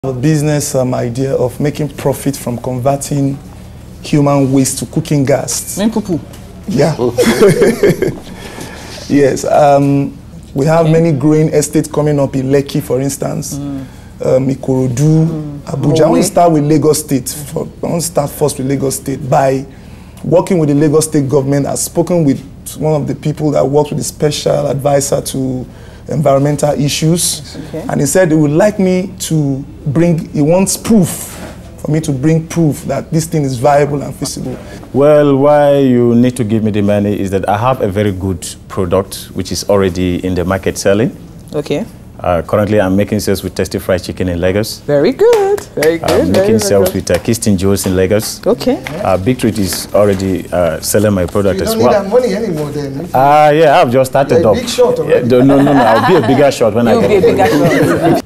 A business idea of making profit from converting human waste to cooking gas. Yeah. Yes. We have many growing estates coming up in Lekki, for instance, Ikorodu, Abuja. I want to start with Lagos State. I want to start first with Lagos State. By working with the Lagos State government, I've spoken with one of the people that works with the special advisor to environmental issues, and he said he would like me to bring, he wants proof, for me to bring proof that this thing is viable and feasible. Well, why you need to give me the money is that I have a very good product which is already in the market selling. Okay. Currently, I'm making sales with Tasty Fried Chicken in Lagos. Very good. Very good. I'm making sales with Keystone Joe's in Lagos. Okay. Big Treat is already selling my product as well. You don't need that money anymore then? Yeah, I've just started You're up. a big shot already. No, I'll be a bigger shot when I get You'll be a bigger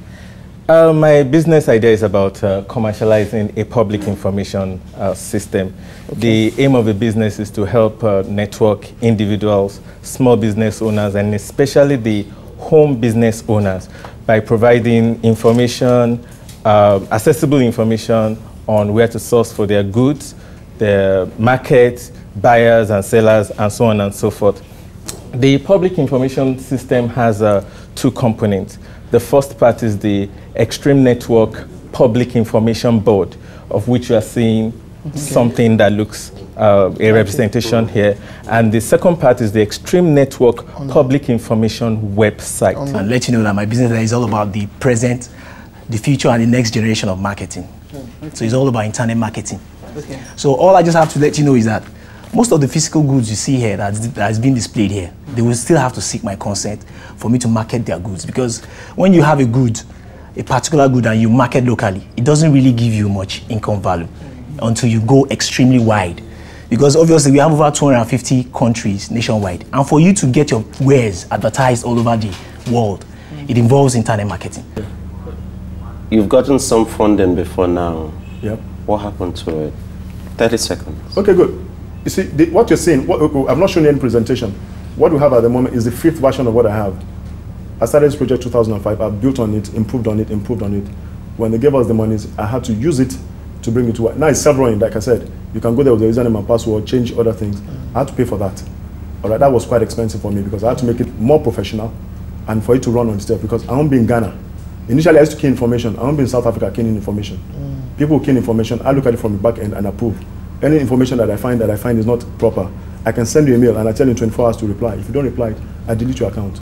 shot. My business idea is about commercializing a public information system. Okay. The aim of the business is to help network individuals, small business owners, and especially the home business owners by providing information, accessible information on where to source for their goods, their market, buyers and sellers, and so on and so forth. The public information system has two components. The first part is the Extreme Network Public Information Board, of which you are seeing something that looks a representation here. And the second part is the Extreme Network Public Information website. And let you know that my business is all about the present, the future, and the next generation of marketing. So it's all about internet marketing. So all I just have to let you know is that most of the physical goods you see here that has been displayed here, they will still have to seek my consent for me to market their goods. Because when you have a good, a particular good, and you market locally, it doesn't really give you much income value until you go extremely wide. Because obviously we have over 250 countries nationwide. And for you to get your wares advertised all over the world, it involves internet marketing. You've gotten some funding before now. Yep. What happened to it? 30 seconds. Okay, good. You see, what you're saying, I've not shown you any presentation. What we have at the moment is the 5th version of what I have. I started this project 2005. I've built on it, improved on it, improved on it. When they gave us the monies, I had to use it to bring it to work. Now it's self-running, like I said. You can go there with the username and password, change other things. I had to pay for that. All right, that was quite expensive for me because I had to make it more professional and for it to run on itself because I won't be in Ghana. Initially, I used to key information. I won't be in South Africa keying information. People key information, I look at it from the back end and approve. Any information that I find is not proper, I can send you a mail and I tell you in 24 hours to reply. If you don't reply, I delete your account.